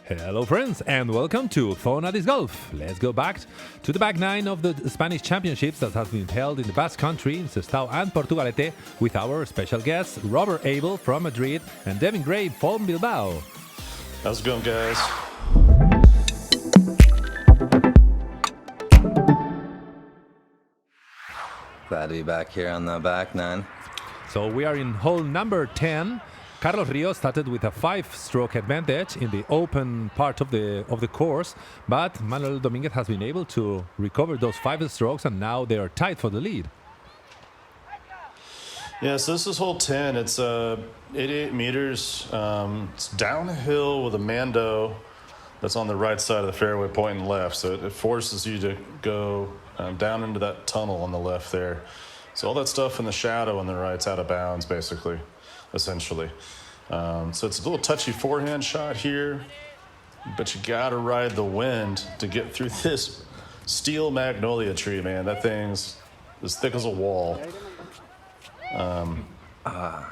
Hello friends and welcome to Zonadiscgolf. Let's go back to the back nine of the Spanish Championships that has been held in the Basque Country in Sestao and Portugalete with our special guests Robert Abel from Madrid and Devin Gray from Bilbao. How's it going, guys? Glad to be back here on the back nine. So we are in hole number 10. Carlos Rio started with a 5-stroke advantage in the open part of the course, but Manuel Dominguez has been able to recover those 5 strokes, and now they are tied for the lead. Yeah, so this is hole 10. It's 88 meters. It's downhill with a Mando that's on the right side of the fairway pointing left, so it forces you to go down into that tunnel on the left there. So all that stuff in the shadow on the right's out of bounds, basically. Essentially. So it's a little touchy forehand shot here, but you gotta ride the wind to get through this steel magnolia tree, man. That thing's as thick as a wall. I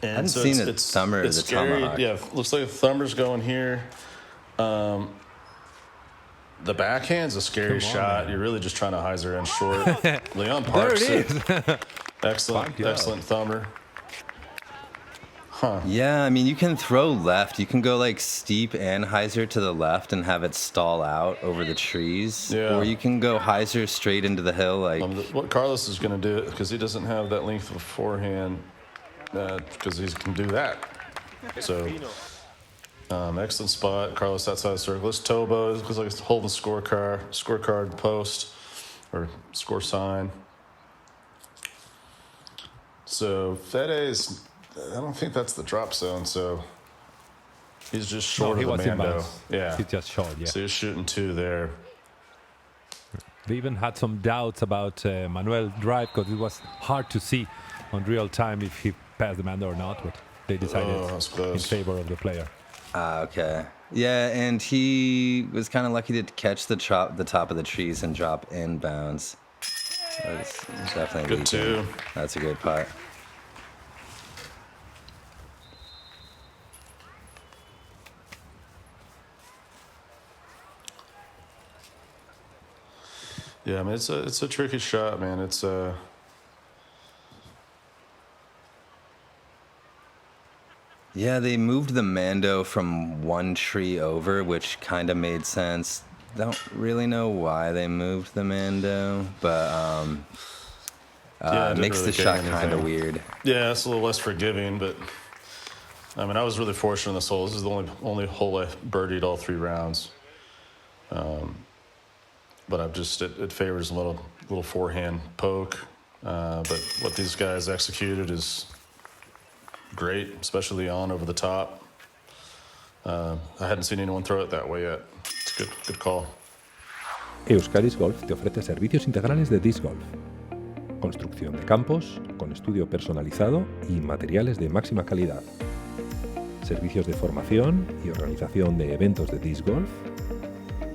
hadn't seen it thumber it's the scary. tomahawk. Yeah, looks like a thumber's going here. The backhand's a scary shot. You're really just trying to hyzer in short. Leon parks there it is. Excellent thumber. Huh. Yeah, I mean, you can throw left. You can go like steep and hyzer to the left and have it stall out over the trees. Yeah. Or you can go hyzer straight into the hill. Like what Carlos is going to do, because he doesn't have that length of forehand, because he can do that. So, excellent spot. Carlos outside the circle. This Tobo looks like it's holding scorecard post or score sign. So Fede's, I don't think that's the drop zone, so he's just short of the Mando. Yeah. He's just short, yeah. So he's shooting 2 there. They even had some doubts about Manuel drive because it was hard to see on real time if he passed the Mando or not, but they decided in favor of the player. okay. Yeah, and he was kind of lucky to catch the top of the trees and drop inbounds. That's definitely Good too. That's a good putt. Yeah, I mean, it's a tricky shot, man. It's Yeah, they moved the Mando from one tree over, which kind of made sense. Don't really know why they moved the Mando, but it makes really the shot gain kind of anything. weird. Yeah, it's a little less forgiving, but I mean, I was really fortunate in this hole. This is the only hole I birdied all 3 rounds. But I've just it favors a little forehand poke. But what these guys executed is great, especially on over the top. I hadn't seen anyone throw it that way yet. It's a good call. Euskadisc Golf te ofrece servicios integrales de disc golf, construcción de campos con estudio personalizado y materiales de máxima calidad, servicios de formación y organización de eventos de disc golf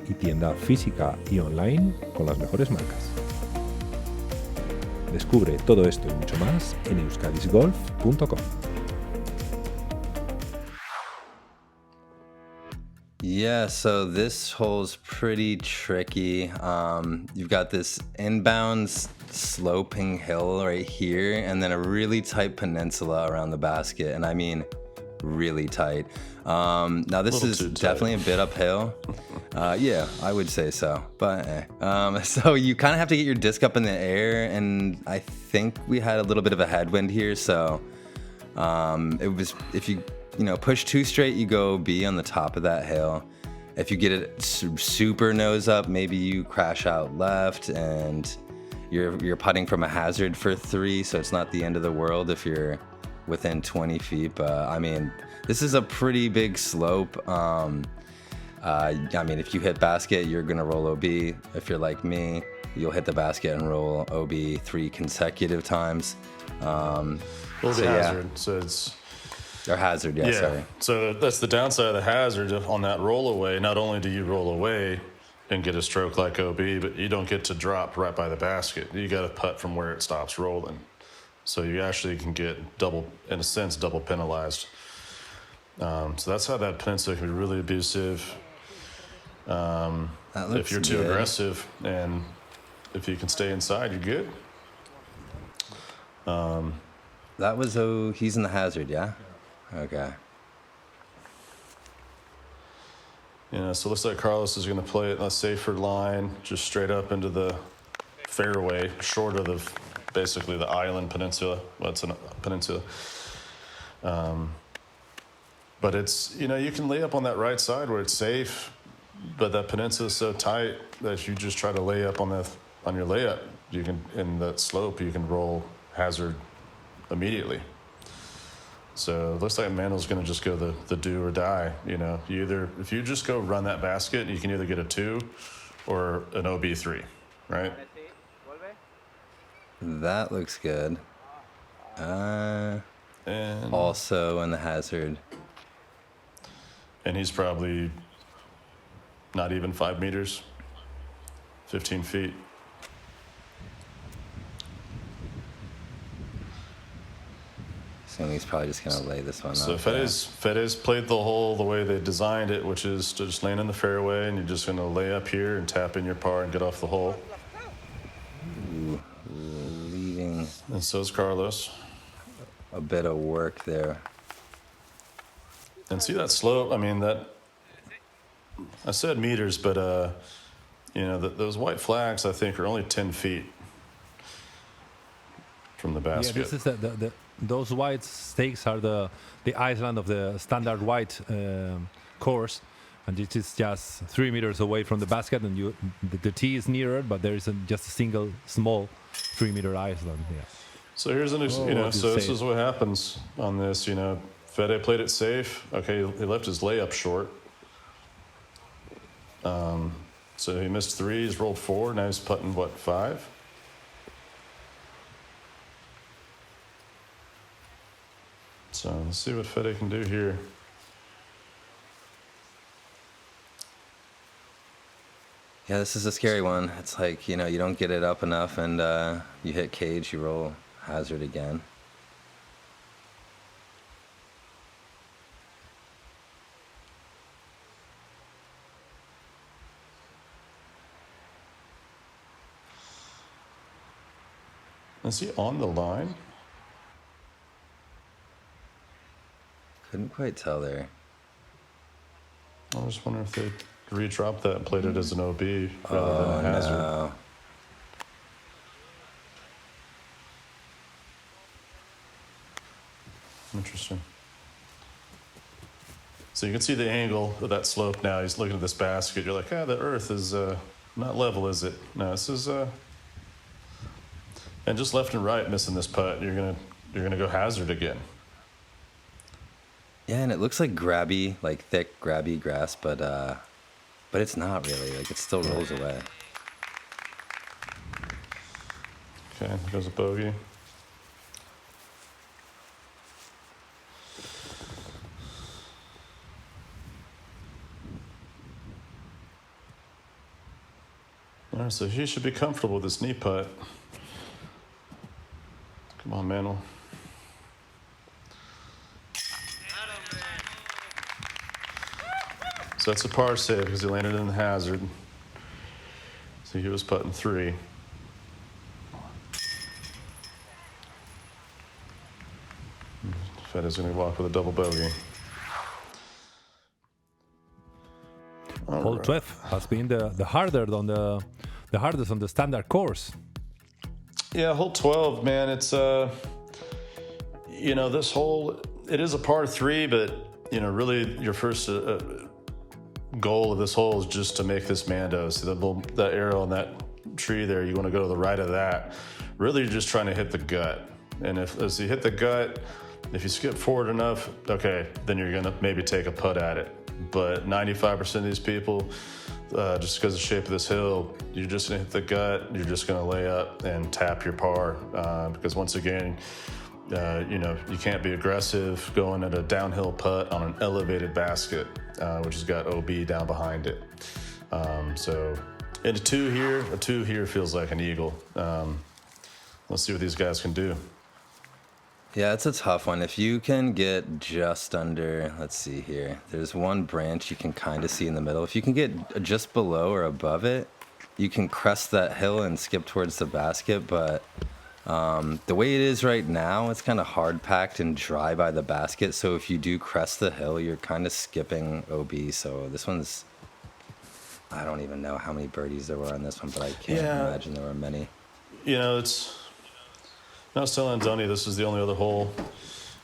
y tienda física y online con las mejores marcas. Descubre todo esto y mucho más en euskadiscgolf.com. Yeah, so this hole's pretty tricky. You've got this inbounds sloping hill right here, and then a really tight peninsula around the basket, and I mean really tight. Now this is definitely a bit uphill. Yeah, I would say so. But so you kind of have to get your disc up in the air, and I think we had a little bit of a headwind here. So it was if you push 2 straight, you go B on the top of that hill. If you get it super nose up, maybe you crash out left, and you're putting from a hazard for 3. So it's not the end of the world if you're within 20 feet. But I mean, this is a pretty big slope. I mean, if you hit basket, you're gonna roll OB. If you're like me, you'll hit the basket and roll OB 3 consecutive times. Hazard. So it's or hazard, yeah, sorry. So that's the downside of the hazard on that roll away. Not only do you roll away and get a stroke like OB, but you don't get to drop right by the basket. You got to putt from where it stops rolling. So you actually can get double penalized. So that's how that peninsula can be really abusive. If you're too aggressive, and if you can stay inside, you're good. That was he's in the hazard, yeah? Okay. So it looks like Carlos is going to play it on a safer line, just straight up into the fairway, short of basically the island peninsula. Well, it's a peninsula. But it's, you can lay up on that right side where it's safe, but that peninsula is so tight that you just try to lay up on your layup. You can, in that slope, you can roll hazard immediately. So it looks like Manuel's going to just go the do or die. If you just go run that basket, you can either get a 2 or an OB3, right? That looks good. And also in the hazard. And he's probably not even 5 meters, 15 feet. So he's probably just going to lay this one So up. Fede's played the hole the way they designed it, which is to just land in the fairway, and you're just going to lay up here and tap in your par and get off the hole. Ooh, leaving. And so is Carlos. A bit of work there. And see that slope? I mean, I said meters, but those white flags I think are only 10 feet from the basket. Yeah, this is those white stakes are the island of the standard white course, and it is just 3 meters away from the basket, and the tee is nearer, but there is just a single small 3-meter island. Yeah. So here's this is what happens on this. Fede played it safe. Okay, he left his layup short. So he missed 3. He's rolled 4. Now he's putting 5. So let's see what Fede can do here. Yeah, this is a scary one. It's like, you don't get it up enough, and you hit cage, you roll hazard again. Is he on the line? Couldn't quite tell there. I just wonder if they re-dropped that and played it as an OB rather than a hazard. No. Interesting. So you can see the angle of that slope now. He's looking at this basket. You're like, the earth is not level, is it? No, this is... And just left and right missing this putt. You're gonna go hazard again. Yeah, and it looks like grabby, like thick, grabby grass, but it's not really. Like, it still rolls away. Okay, goes a bogey. All right, so he should be comfortable with this knee putt. Come on, Manuel. So that's a par save because he landed in the hazard. So he was putting 3. Fede's going to walk with a double bogey. Hole 12 has been the hardest on the standard course. Yeah, hole 12, man. It's this hole. It is a par 3, but really your first goal of this hole is just to make this Mando. See that arrow on that tree there. You want to go to the right of that. Really, you're just trying to hit the gut. And as you hit the gut, if you skip forward enough, okay, then you're gonna maybe take a putt at it. But 95% of these people, just because of the shape of this hill, you're just gonna hit the gut. You're just gonna lay up and tap your par because once again, you can't be aggressive going at a downhill putt on an elevated basket, which has got OB down behind it. So, and a 2 here feels like an eagle. Let's see what these guys can do. Yeah, it's a tough one. If you can get just under, let's see here, there's one branch you can kind of see in the middle. If you can get just below or above it, you can crest that hill and skip towards the basket. But the way it is right now, it's kind of hard packed and dry by the basket. So if you do crest the hill, you're kind of skipping OB. So this one's, I don't even know how many birdies there were on this one, but I can't imagine there were many. You know, I was telling Tony this is the only other hole.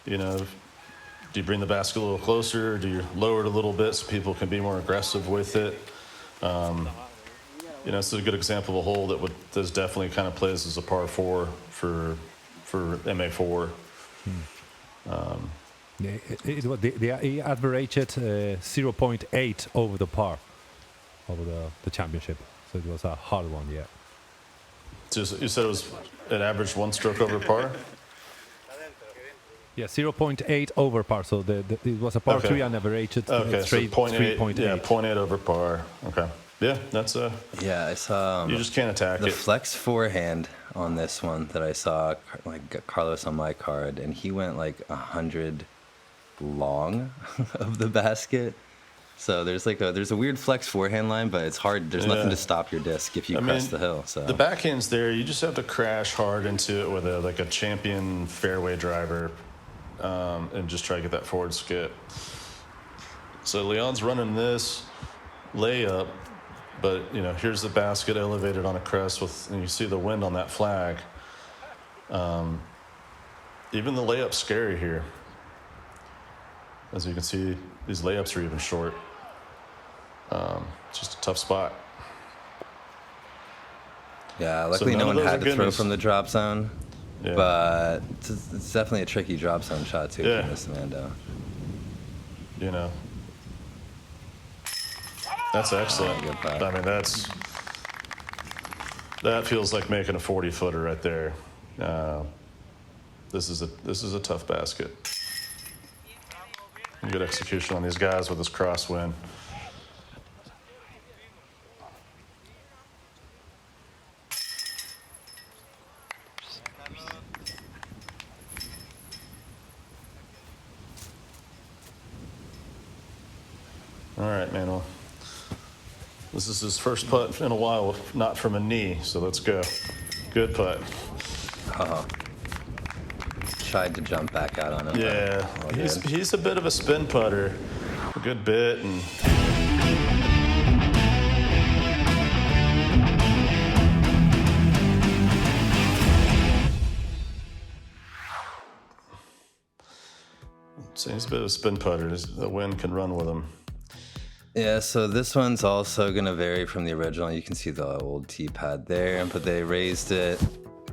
You know, do you bring the basket a little closer? Do you lower it a little bit so people can be more aggressive with it? You know, it's a good example of a hole that definitely kind of plays as a par 4 for MA4. He averaged 0.8 over the par over the championship, so it was a hard one. Yeah. Just, you said it averaged 1 stroke over par? Yeah, 0.8 over par. So it was a par 3 and averaged straight so 3.8. Yeah, 0.8 over par. Okay. Yeah, that's a. Yeah, I saw. You just can't attack the it. flex forehand on this one that I saw, like Carlos on my card, and he went like 100 long of the basket. So there's a weird flex forehand line, but it's hard. There's nothing to stop your disc if you crest the hill. So the backhand's there. You just have to crash hard into it with a champion fairway driver, and just try to get that forward skip. So Leon's running this layup, but you know, here's the basket elevated on a crest and you see the wind on that flag. Even the layup's scary here. As you can see, these layups are even short. It's just a tough spot. Yeah, luckily no one had to throw from the drop zone. Yeah. But it's definitely a tricky drop zone shot too if you miss the Mando. You know. That's excellent. I mean, that feels like making a 40-footer right there. This is a tough basket. Good execution on these guys with this crosswind. All right, Manuel. This is his first putt in a while, not from a knee, so let's go. Good putt. Tried to jump back out on him. Yeah, he's a bit of a spin putter, a good bit, and so he's a bit of a spin putter. The wind can run with him. Yeah, so this one's also going to vary from the original. You can see the old tee pad there, but they raised it,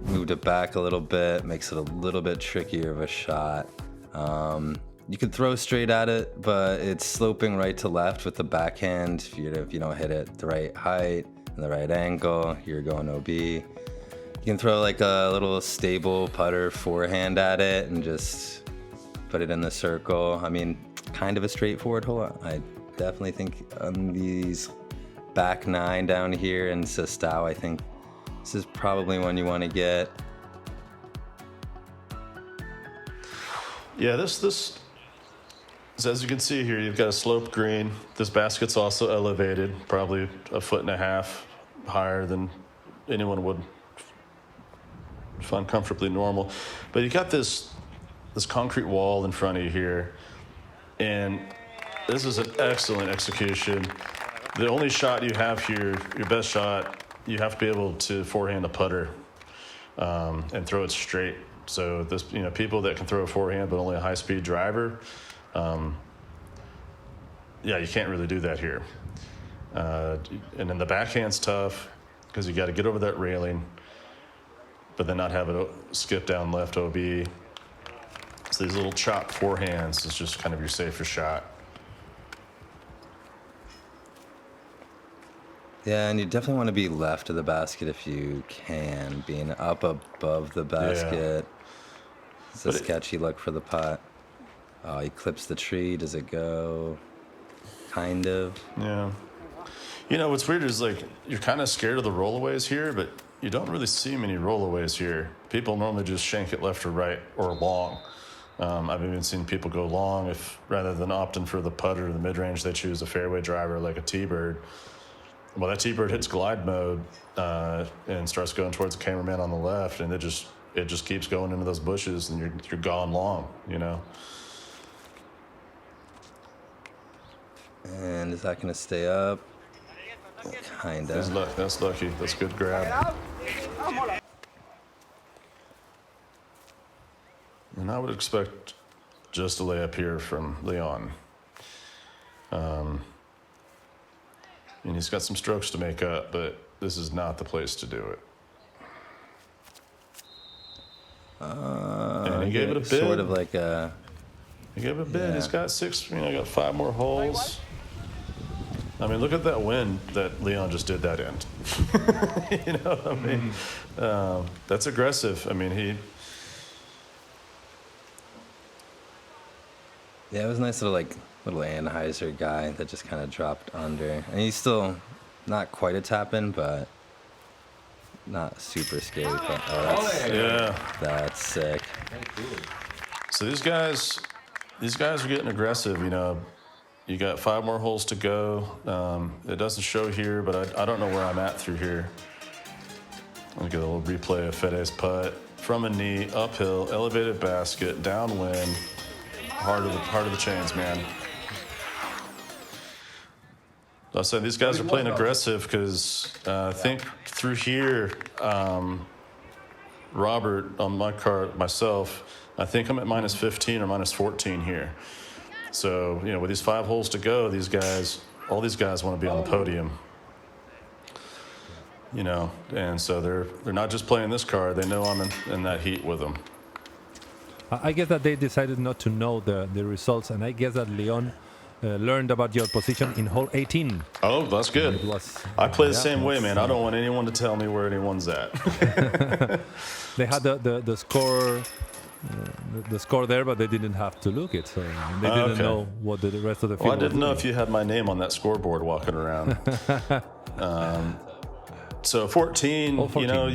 moved it back a little bit, makes it a little bit trickier of a shot. You could throw straight at it, but it's sloping right to left with the backhand. If you don't hit it the right height and the right angle, you're going OB. You can throw like a little stable putter forehand at it and just put it in the circle. I mean, kind of a straightforward hole. I definitely think on these back 9 down here in Sestao, I think this is probably one you want to get. Yeah, this as you can see here, you've got a sloped green. This basket's also elevated, probably 1.5 feet higher than anyone would find comfortably normal. But you got this concrete wall in front of you here, and this is an excellent execution. The only shot you have here, your best shot, you have to be able to forehand a putter and throw it straight. So this, people that can throw a forehand but only a high-speed driver, you can't really do that here. And then the backhand's tough because you got to get over that railing, but then not have it skip down left OB. So these little chopped forehands is just kind of your safer shot. Yeah, and you definitely want to be left of the basket if you can. Being up above the basket. Yeah. It's a sketchy look for the putt. Oh, he clips the tree. Does it go? Kind of. Yeah. What's weird is, you're kind of scared of the rollaways here, but you don't really see many rollaways here. People normally just shank it left or right or long. I've even seen people go long if rather than opting for the putter or the mid-range, they choose a fairway driver like a T-bird. Well, that T-bird hits glide mode and starts going towards the cameraman on the left, and it just keeps going into those bushes, and you're gone long, you know. And is that going to stay up? Kinda. That's lucky. That's good grab. And I would expect just a layup here from Leon. And he's got some strokes to make up, but this is not the place to do it. And he gave it a bid. Sort of like a... He gave it a bid. Yeah. He's got got 5 more holes. I mean, look at that wind that Leon just did that in. You know what I mean? That's aggressive. I mean, Yeah, it was a nice little Anheuser guy that just kind of dropped under. And he's still not quite a tap-in, but not super scary. But, that's sick. So these guys are getting aggressive, you know. You got 5 more holes to go. It doesn't show here, but I don't know where I'm at through here. I'll get a little replay of Fede's putt. From a knee, uphill, elevated basket, downwind. Heart of the chains, man. I said these guys are playing aggressive because I think through here, Robert on my card, myself, I think I'm at minus 15 or minus 14 here. So, you know, with these 5 holes to go, all these guys want to be on the podium. You know, and so they're not just playing this card. They know I'm in that heat with them. I guess that they decided not to know the results, and I guess that Leon learned about your position in hole 18. Oh, that's good. I play the same way, man. I don't want anyone to tell me where anyone's at. They had the score. The score there, but they didn't have to look it, so they didn't know what the rest of the field Well, I didn't was know doing. if you had my name on that scoreboard walking around. So 14, 14, you know,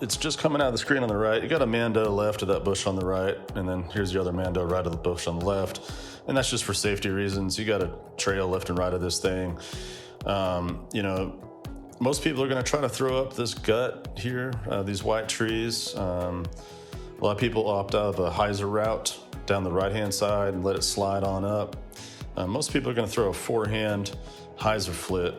it's just coming out of the screen on the right. You got a Mando left of that bush on the right, and then here's the other Mando right of the bush on the left. And that's just for safety reasons. You got a trail left and right of this thing. You know, most people are going to try to throw up this gut here, these white trees. A lot of people opt out of a hyzer route down the right-hand side and let it slide on up. Most people are going to throw a 4-hand hyzer flit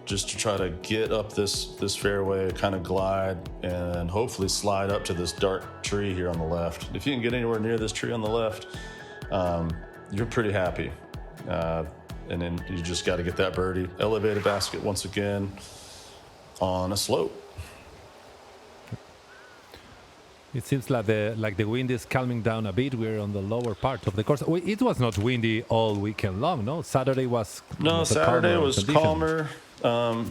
just to try to get up this fairway, kind of glide, and hopefully slide up to this dark tree here on the left. If you can get anywhere near this tree on the left, you're pretty happy. And then you just got to get that birdie. Elevated basket once again on a slope. It seems like the wind is calming down a bit. We're on the lower part of the course. It was not windy all weekend long, no? Saturday was Saturday was condition. calmer.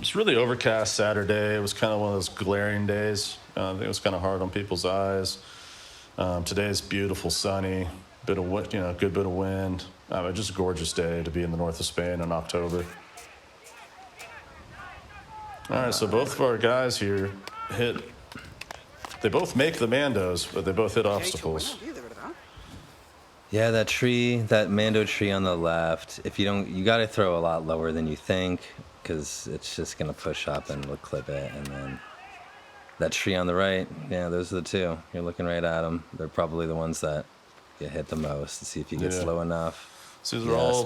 It's really overcast Saturday. It was kind of one of those glaring days. I think it was kind of hard on people's eyes. Today's beautiful, sunny, good bit of wind. Just a gorgeous day to be in the north of Spain in October. All right, so both of our guys here they both make the Mandos, but they both hit obstacles. Yeah, that Mando tree on the left, you got to throw a lot lower than you think, because it's just going to push up and we'll clip it. And then that tree on the right, yeah, those are the two. You're looking right at them. They're probably the ones that get hit the most. To see if you get slow enough. So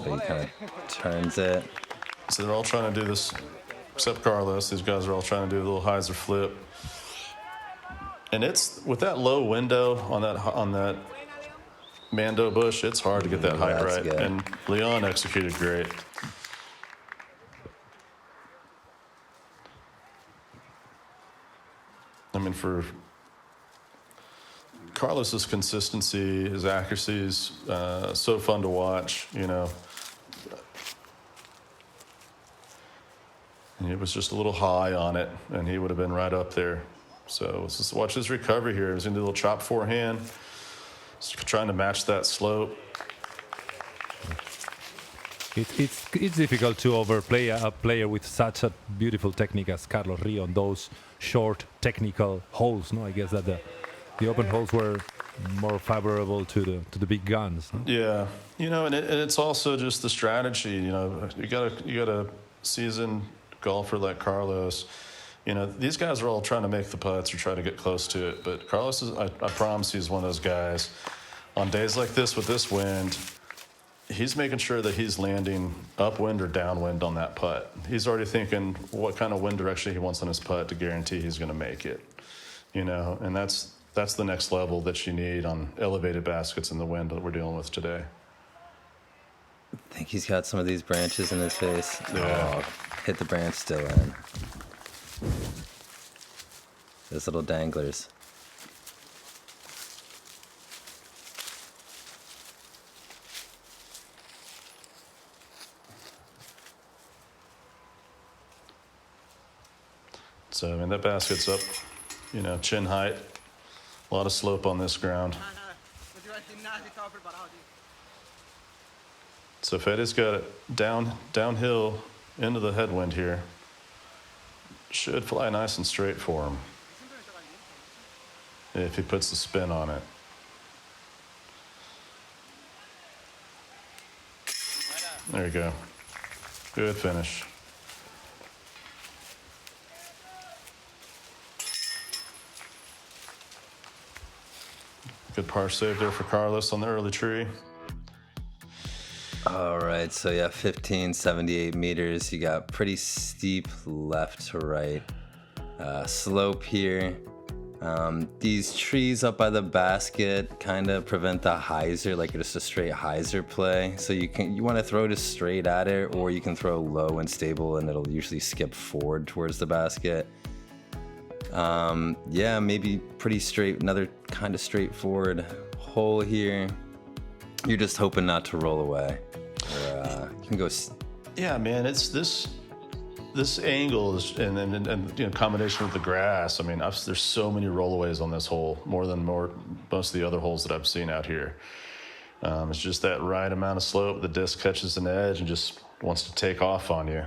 but he kind of turns it. So they're all trying to do this, except Carlos. These guys are all trying to do a little hyzer flip. And it's with that low window on that Mando bush, it's hard to get that height right. Good. And Leon executed great. I mean, for Carlos's consistency, his accuracy is so fun to watch, you know. And it was just a little high on it, and he would have been right up there. So let's just watch his recovery here. He's going to do a little chop forehand. Just trying to match that slope. It's difficult to overplay a player with such a beautiful technique as Carlos Rio on those short technical holes. No, I guess that the open holes were more favorable to the big guns. No? Yeah, and it's also just the strategy. You got a seasoned golfer like Carlos. These guys are all trying to make the putts or try to get close to it. But Carlos I promise he's one of those guys. On days like this with this wind, he's making sure that he's landing upwind or downwind on that putt. He's already thinking what kind of wind direction he wants on his putt to guarantee he's going to make it. And that's the next level that you need on elevated baskets in the wind that we're dealing with today. I think he's got some of these branches in his face. Yeah. Oh, hit the branch still in. Those little danglers. So, that basket's up, chin height. A lot of slope on this ground. So Fede's got it downhill into the headwind here. Should fly nice and straight for him if he puts the spin on it. There you go. Good finish. Good par save there for Carlos on the early tree. All right, so 1578 meters. You got pretty steep left to right slope here. These trees up by the basket kind of prevent the hyzer, like just a straight hyzer play. So you want to throw just straight at it, or you can throw low and stable, and it'll usually skip forward towards the basket. Maybe pretty straight, another kind of straightforward hole here. You're just hoping not to roll away. Or you can go. Yeah, man, it's this angle is, and combination with the grass. I mean, there's so many rollaways on this hole, more than most of the other holes that I've seen out here. It's just that right amount of slope. The disc catches an edge and just wants to take off on you.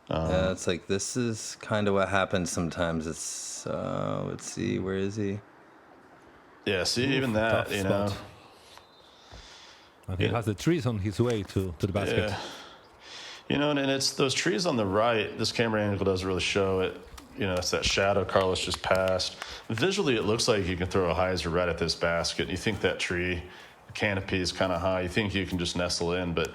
It's like this is kind of what happens sometimes. It's let's see, where is he? Yeah, see, even that, spot. And he has the trees on his way to the basket. Yeah. And it's those trees on the right. This camera angle doesn't really show it. It's that shadow Carlos just passed. Visually, it looks like you can throw a hyzer right at this basket. You think that tree, the canopy is kind of high. You think you can just nestle in, but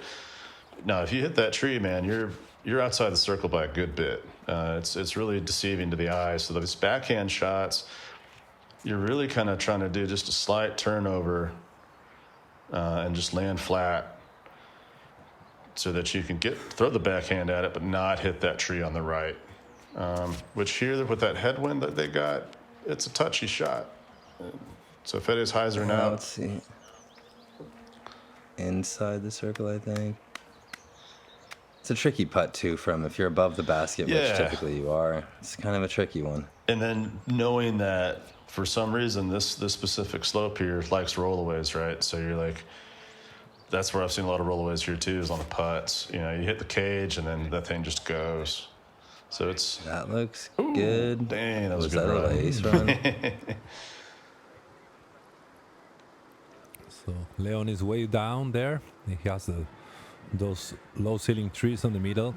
no, if you hit that tree, man, you're outside the circle by a good bit. It's really deceiving to the eye. So those backhand shots, you're really kind of trying to do just a slight turnover and just land flat so that you can throw the backhand at it, but not hit that tree on the right. Which here, with that headwind that they got, it's a touchy shot. So Fede's hyzer now. Let's see. Inside the circle, I think. It's a tricky putt, too, from if you're above the basket, which typically you are. It's kind of a tricky one. And then knowing that, for some reason, this specific slope here likes rollaways, right? So you're like, that's where I've seen a lot of rollaways here, too, is on the putts. You hit the cage, and then that thing just goes. So it's... That looks good. Dang, that was a good run. run. Ace run? So Leon is way down there. He has those low ceiling trees in the middle.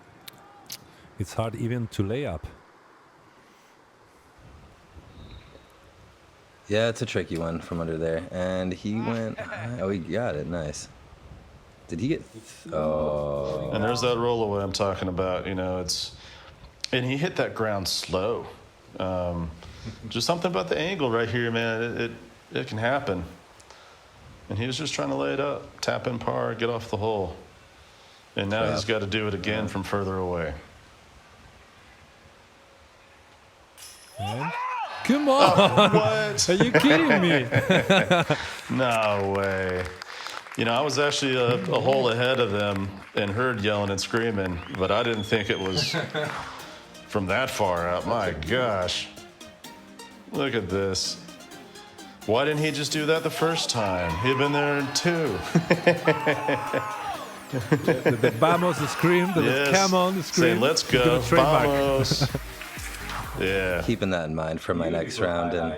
It's hard even to lay up. Yeah, it's a tricky one from under there. And he went... Oh, he got it. Nice. Did he get... Oh. And there's that rollaway I'm talking about. And he hit that ground slow. Just something about the angle right here, man. It can happen. And he was just trying to lay it up, tap in par, get off the hole. And now he's got to do it again from further away. Come on! What? Are you kidding me? No way. I was actually a hole ahead of them and heard yelling and screaming, but I didn't think it was from that far out. My gosh. Look at this. Why didn't he just do that the first time? He'd been there in 2. the vamos scream, the Yes. come on scream. Saying, let's It's gonna go, trademark. vamos. Yeah. Keeping that in mind for my next round in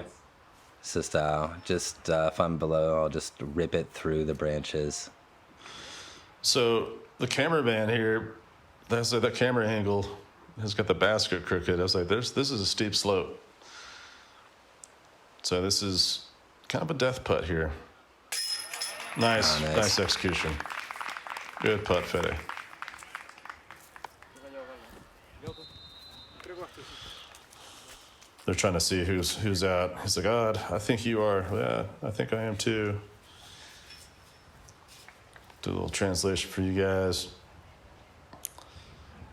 Sestao. Just if I'm below, I'll just rip it through the branches. So the cameraman here, that's like that camera angle has got the basket crooked. I was like, this is a steep slope. So this is kind of a death putt here. Nice, nice. nice execution. Good putt, Fede. They're trying to see who's out. He's like, oh, I think you are. Yeah, I think I am too. Do a little translation for you guys.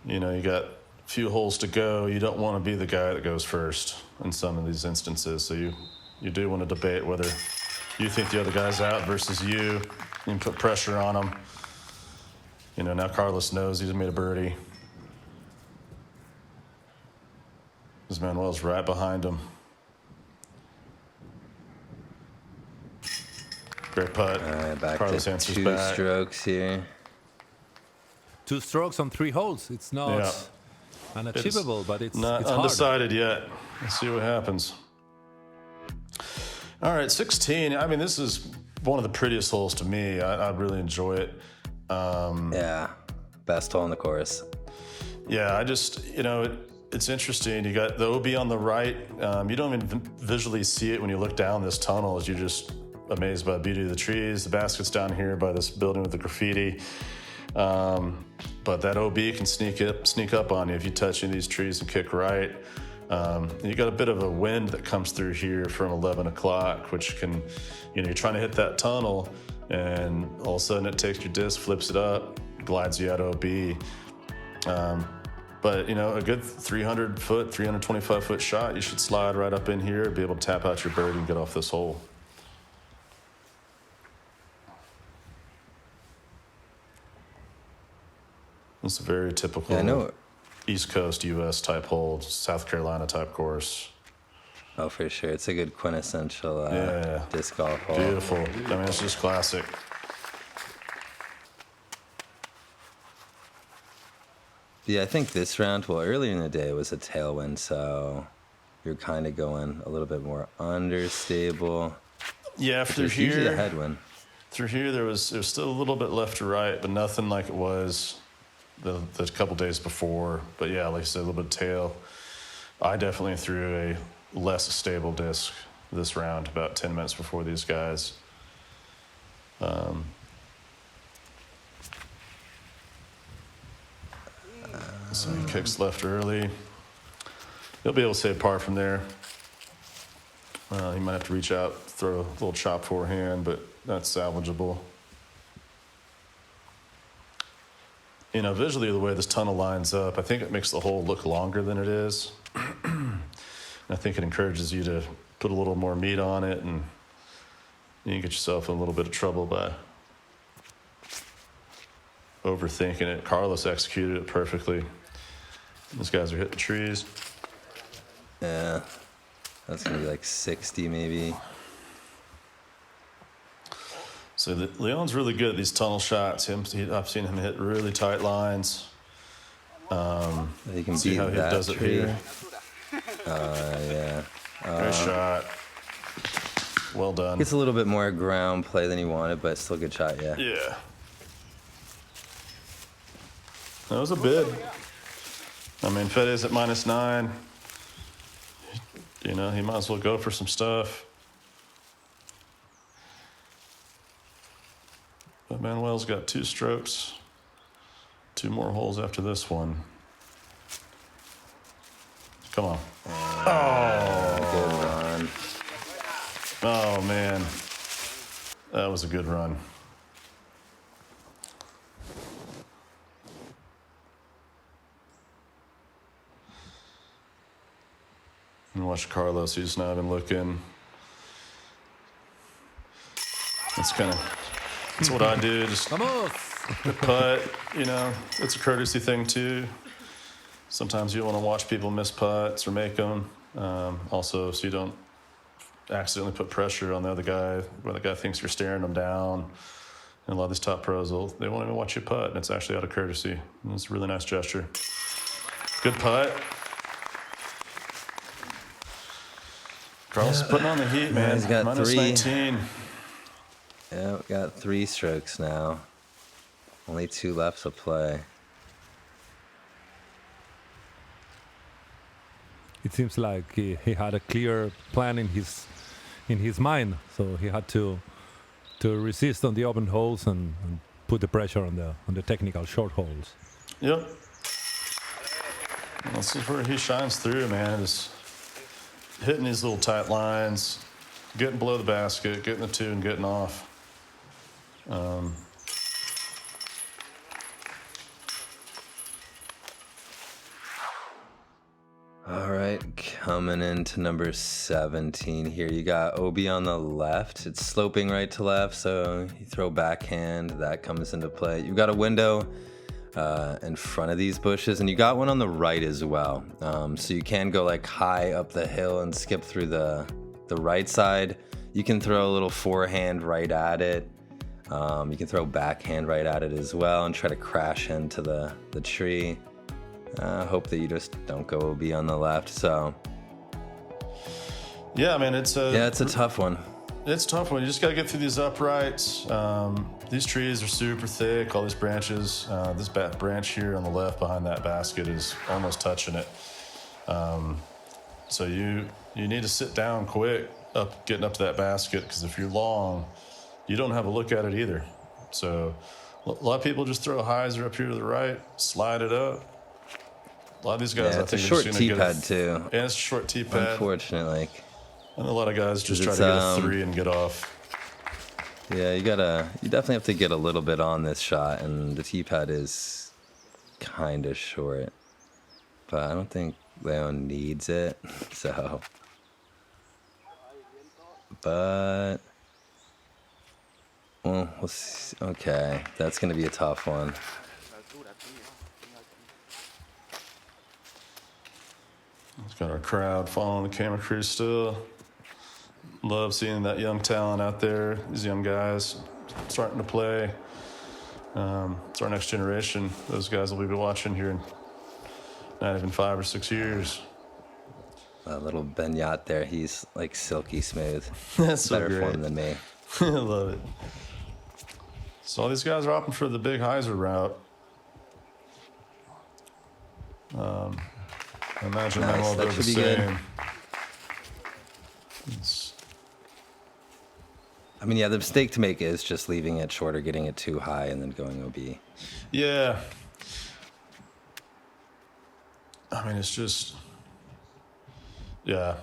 You know, you got a few holes to go. You don't want to be the guy that goes first in some of these instances. So you do want to debate whether you think the other guy's out versus you. You can put pressure on him. You know, now Carlos knows he's made a birdie. This Manuel's right behind him. Great putt. Back Carlos to answers 2 back. strokes here. 2 strokes on 3 holes. It's not Yeah. unachievable, but it's Not it's hard. undecided yet. Let's see what happens. All right, 16. I mean, this is one of the prettiest holes to me. I really enjoy it. Yeah, best hole in the course. Yeah, I just, you know, it's interesting. You got the OB on the right. You don't even visually see it when you look down this tunnel, as you're just amazed by the beauty of the trees. The basket's down here by this building with the graffiti. But that OB can sneak up on you if you touch any of these trees and kick right. You got a bit of a wind that comes through here from 11 o'clock, which can, you know, you're trying to hit that tunnel, and all of a sudden it takes your disc, flips it up, glides you out OB. But, you know, a good 300-foot, 325-foot shot, you should slide right up in here, be able to tap out your birdie and get off this hole. It's a very typical East Coast U.S. type hole, South Carolina type course. Oh, for sure. It's a good quintessential disc golf hole. Beautiful. I mean, it's just classic. Yeah, I think this round, well, earlier in the day was a tailwind, so you're kind of going a little bit more understable. Yeah, through There's usually a here, headwind. there was still a little bit left to right, but nothing like it was the couple days before. But yeah, like I said, a little bit of tail. I definitely threw a less stable disc this round, about 10 minutes before these guys. So he kicks left early. He'll be able to save par from there. He might have to reach out, throw a little chop forehand, but that's salvageable. You know, visually, the way this tunnel lines up, I think it makes the hole look longer than it is. I think it encourages you to put a little more meat on it, and you can get yourself in a little bit of trouble by overthinking it. Carlos executed it perfectly. These guys are hitting trees. Yeah, that's going to be like 60 maybe. So Leon's really good at these tunnel shots. I've seen him hit really tight lines. You can See beat how he that does it tree. here. Yeah. Great shot. Well done. Gets a little bit more ground play than he wanted, but still good shot, yeah. Yeah. That was a bid. I mean, Fede's at -9. You know, he might as well go for some stuff. But Manuel's got 2 strokes. 2 more holes after this one. Come on. Good run. Oh, man. That was a good run. And watch Carlos, he's not even looking. That's what I do. Just Vamos! putt, you know, it's a courtesy thing too. Sometimes you want to watch people miss putts or make them. Also, so you don't accidentally put pressure on the other guy when the guy thinks you're staring them down. And a lot of these top pros, they won't even watch you putt, and it's actually out of courtesy. And it's a really nice gesture. Good putt. Carlos putting on the heat, man. He's got Minus 3. 19. Yeah, we got 3 strokes now. Only 2 left to play. It seems like he had a clear plan in his mind, so he had to resist on the open holes and put the pressure on the technical short holes. Yep. This is where he shines through, man. Just hitting these little tight lines, getting below the basket, getting the 2 and getting off. All right, coming into number 17 here. You got OB on the left. It's sloping right to left, so you throw backhand. That comes into play. You got a window in front of these bushes, and you got one on the right as well. So you can go like high up the hill and skip through the right side. You can throw a little forehand right at it. You can throw backhand right at it as well and try to crash into the tree. Hope that you just don't go OB on the left. So yeah, man, it's a tough one. It's a tough one. You just got to get through these uprights. These trees are super thick, all these branches. This branch here on the left behind that basket is almost touching it. So you need to sit down quick getting up to that basket, because if you're long, you don't have a look at it either. So a lot of people just throw a hyzer up here to the right, slide it up. A lot of these guys, I it's a think, short are just tee going pad to get too. Yeah, it's a short tee pad. Unfortunately. And a lot of guys just try to get a 3 and get off. Yeah, you definitely have to get a little bit on this shot, and the tee pad is kind of short. But I don't think Leon needs it, so. But, well, we'll see. Okay, that's going to be a tough one. It's got our crowd following the camera crew still. Love seeing that young talent out there, these young guys starting to play. It's our next generation. Those guys will be watching here in not even 5 or 6 years. A little Benyat there, he's like silky smooth. That's so better great. form than me. I love it. So all these guys are opting for the big hyzer route. I imagine Nice, Manuel that does the should be good. same. I mean, yeah, the mistake to make is just leaving it short or getting it too high and then going OB. Yeah. I mean, it's just, yeah.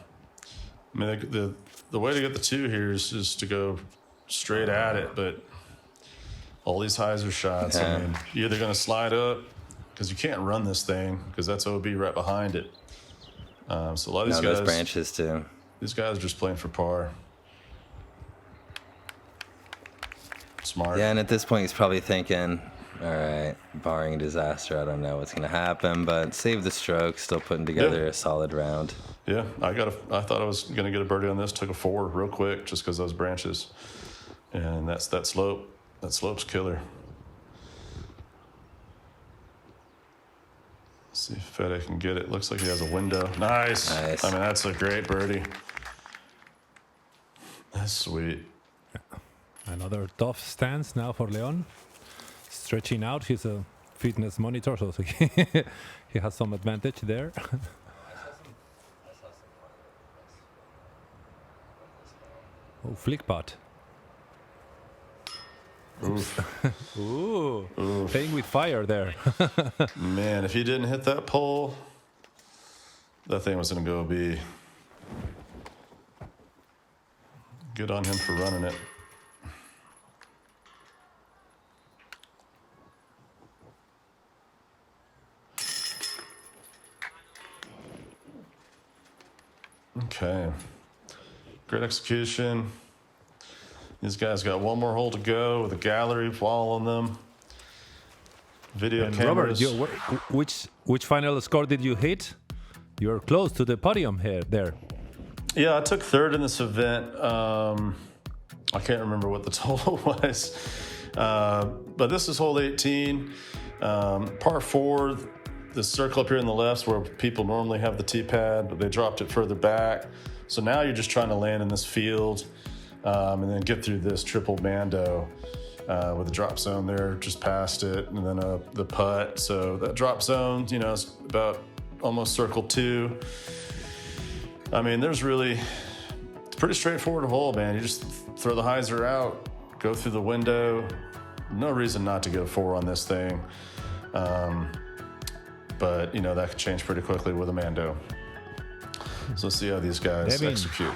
I mean, the way to get the 2 here is to go straight at it, but all these hyzer shots, Yeah. I mean, you're either going to slide up, because you can't run this thing, because that's OB right behind it. So a lot of these guys, those branches too. These guys are just playing for par. Smart. Yeah, and at this point he's probably thinking, all right, barring disaster, I don't know what's going to happen, but save the stroke, still putting together a solid round. Yeah, I thought I was going to get a birdie on this, took a 4 real quick just because those branches. And that slope. That slope's killer. Let's see if Fede can get it. Looks like he has a window. Nice. I mean, that's a great birdie. That's sweet. Another tough stance now for Leon. Stretching out. He's a fitness monitor, so he has some advantage there. Oh, flick putt. Oof. Ooh, Oof. playing with fire there. Man, if he didn't hit that pole, that thing was going to go be. Good on him for running it. Okay. Great execution. These guys got one more hole to go with a gallery following them. Video And cameras. Robert, which final score did you hit? You're close to the podium here. There. Yeah, I took 3rd in this event. I can't remember what the total was. But this is hole 18. Par 4, the circle up here on the left is where people normally have the tee pad, but they dropped it further back. So now you're just trying to land in this field and then get through this triple mando with the drop zone there just past it, and then the putt. So that drop zone, is about almost circle 2. I mean, it's a pretty straightforward hole, man. You just throw the hyzer out, go through the window. No reason not to go 4 on this thing. But, that could change pretty quickly with a mando. So let's see how these guys Devin. execute.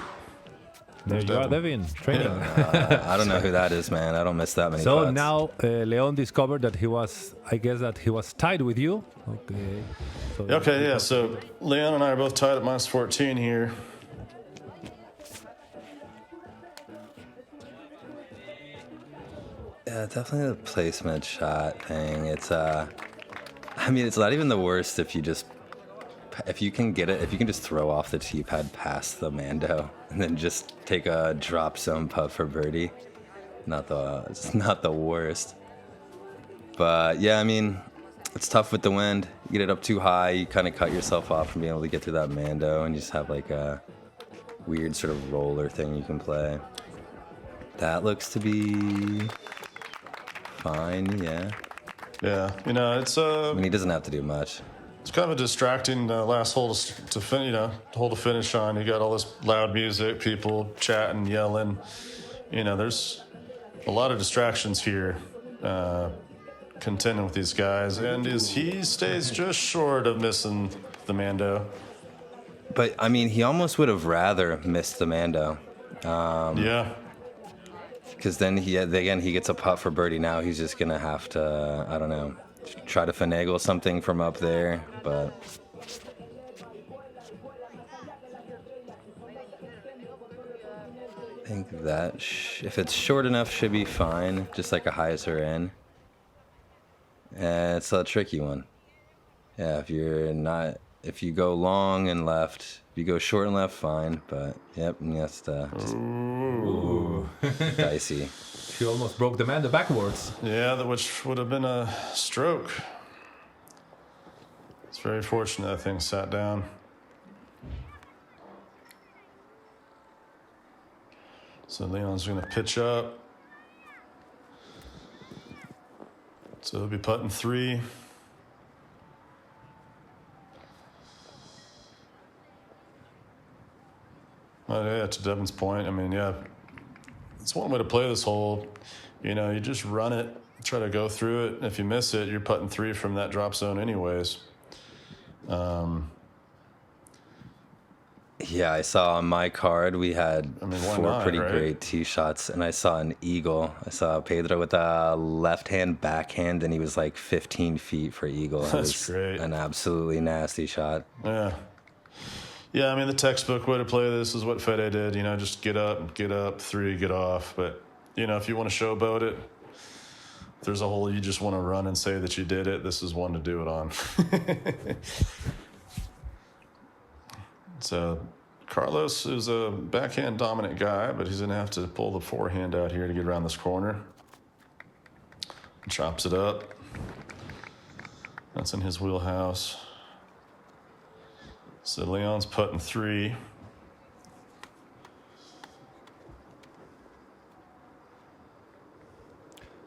There you are, Devin. Training. I don't know who that is, man. I don't miss that many So putts. now Leon discovered that he was tied with you. Okay. So Leon and I are both tied at -14 here. Yeah, definitely the placement shot thing. It's it's not even the worst if you can get it, if you can just throw off the tee pad past the mando and then just take a drop zone putt for birdie. It's not the worst. But yeah, it's tough with the wind. You get it up too high, you kind of cut yourself off from being able to get through that mando, and you just have like a weird sort of roller thing you can play. That looks to be fine, yeah. Yeah, it's he doesn't have to do much. It's kind of a distracting last hole hole to finish on. You got all this loud music, people chatting, yelling. There's a lot of distractions here, contending with these guys, and he stays just short of missing the mando. But he almost would have rather missed the mando. Yeah. Because then he gets a putt for birdie. Now he's just gonna have to, I don't know, try to finagle something from up there. But I think that if it's short enough, should be fine. Just like a hyzer in. It's a tricky one. Yeah, if you go long and left, if you go short and left, fine. But yep, that's dicey. She almost broke the mando backwards. Yeah, which would have been a stroke. It's very fortunate that thing sat down. So Leon's going to pitch up. So he'll be putting 3. Yeah, to Devin's point, it's one way to play this hole. You just run it, try to go through it. And if you miss it, you're putting 3 from that drop zone anyways. Yeah, I saw on my card we had 4 pretty right? great tee shots, and I saw an eagle. I saw Pedro with a left-hand backhand, and he was like 15 feet for eagle. That's great. An absolutely nasty shot. Yeah. Yeah, the textbook way to play this is what Fede did. Just get up, 3, get off. But, if you want to showboat it, if there's a hole you just want to run and say that you did it, this is one to do it on. So Carlos is a backhand dominant guy, but he's going to have to pull the forehand out here to get around this corner. Chops it up. That's in his wheelhouse. So Leon's putting 3.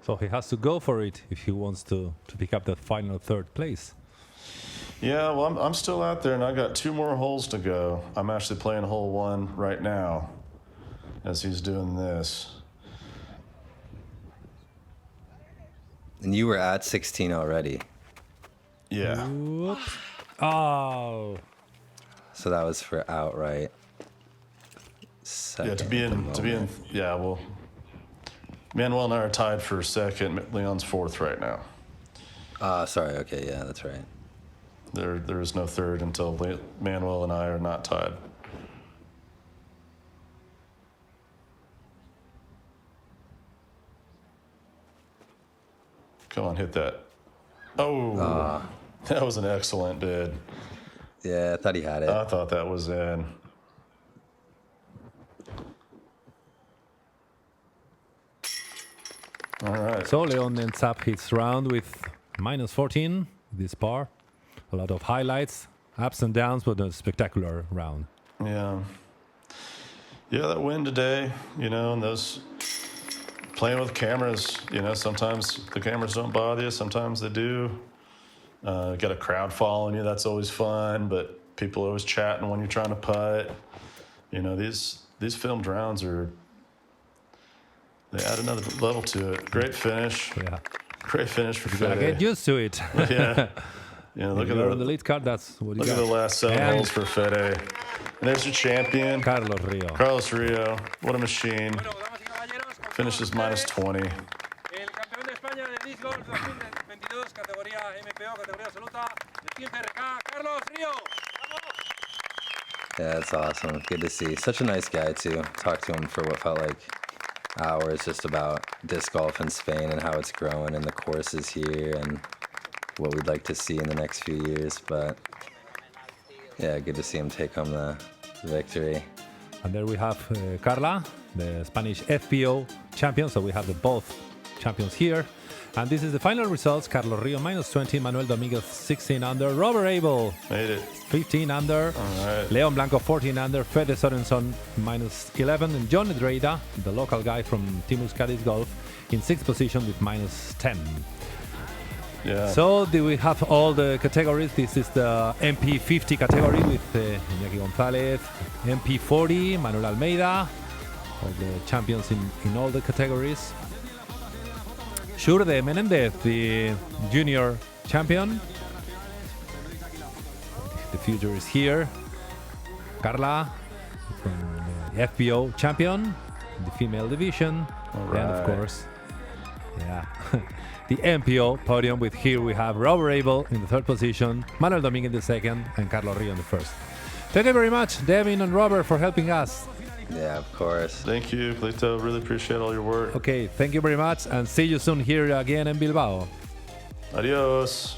So he has to go for it if he wants to pick up the final 3rd place. Yeah, well, I'm still out there, and I got 2 more holes to go. I'm actually playing hole 1 right now as he's doing this. And you were at 16 already. Yeah. Whoops. Oh. So that was for outright. Yeah, to be in. Yeah, well, Manuel and I are tied for 2nd. Leon's 4th right now. Sorry. Okay, yeah, that's right. There is no 3rd until Manuel and I are not tied. Come on, hit that. Oh, that was an excellent bid. Yeah, I thought he had it. I thought that was in. All right. So Leon ends up his round with minus 14, this par. A lot of highlights, ups and downs, but a spectacular round. Yeah. Yeah, that win today, you know, and those playing with cameras, you know, sometimes the cameras don't bother you, sometimes they do. Got a crowd following you, that's always fun, but people are always chatting when you're trying to putt. You know, these filmed rounds they add another level to it. Great finish. Yeah. Great finish for Gotta Fede. get used to it. Yeah. Yeah, look If at you're the on the lead card, that's what you look got. at the last 7 And holes for Fede. And there's your champion, Carlos Rio. Carlos Rio. What a machine. Bueno, damas y caballeros, Finishes minus 20. el campeón de España de Disc Golf 2022, categoría MPO, categoría absoluta, el 15 RK, Carlos Rio. Yeah, that's awesome. Good to see. Such a nice guy, too. Talked to him for what felt like hours just about disc golf in Spain and how it's growing and the courses here and what we'd like to see in the next few years. But yeah, good to see him take home the victory. And there we have Carla, the Spanish FPO champion. So we have the both champions here. And this is the final results. Carlos Rio minus 20, Manuel Dominguez 16 under, Robert Abel Made it. 15 under, All right. Leon Blanco 14 under, Fede Sörenson minus 11, and John Dreda, the local guy from Team Euskadisc Golf, in 6th position with minus 10. Yeah. So do we have all the categories? This is the MP50 category with Iñaki González, MP40, Manuel Almeida, all the champions in all the categories. Sure de Menendez, the junior champion. The future is here. Carla, from the FPO champion, the female division. All And of right. course, yeah, the MPO podium with here we have Robert Abel in the 3rd position, Manuel Dominguez in the 2nd, and Carlos Rio in the 1st. Thank you very much, Devin and Robert, for helping us. Yeah, of course. Thank you, Clito. Really appreciate all your work. Okay, thank you very much, and see you soon here again in Bilbao. Adios.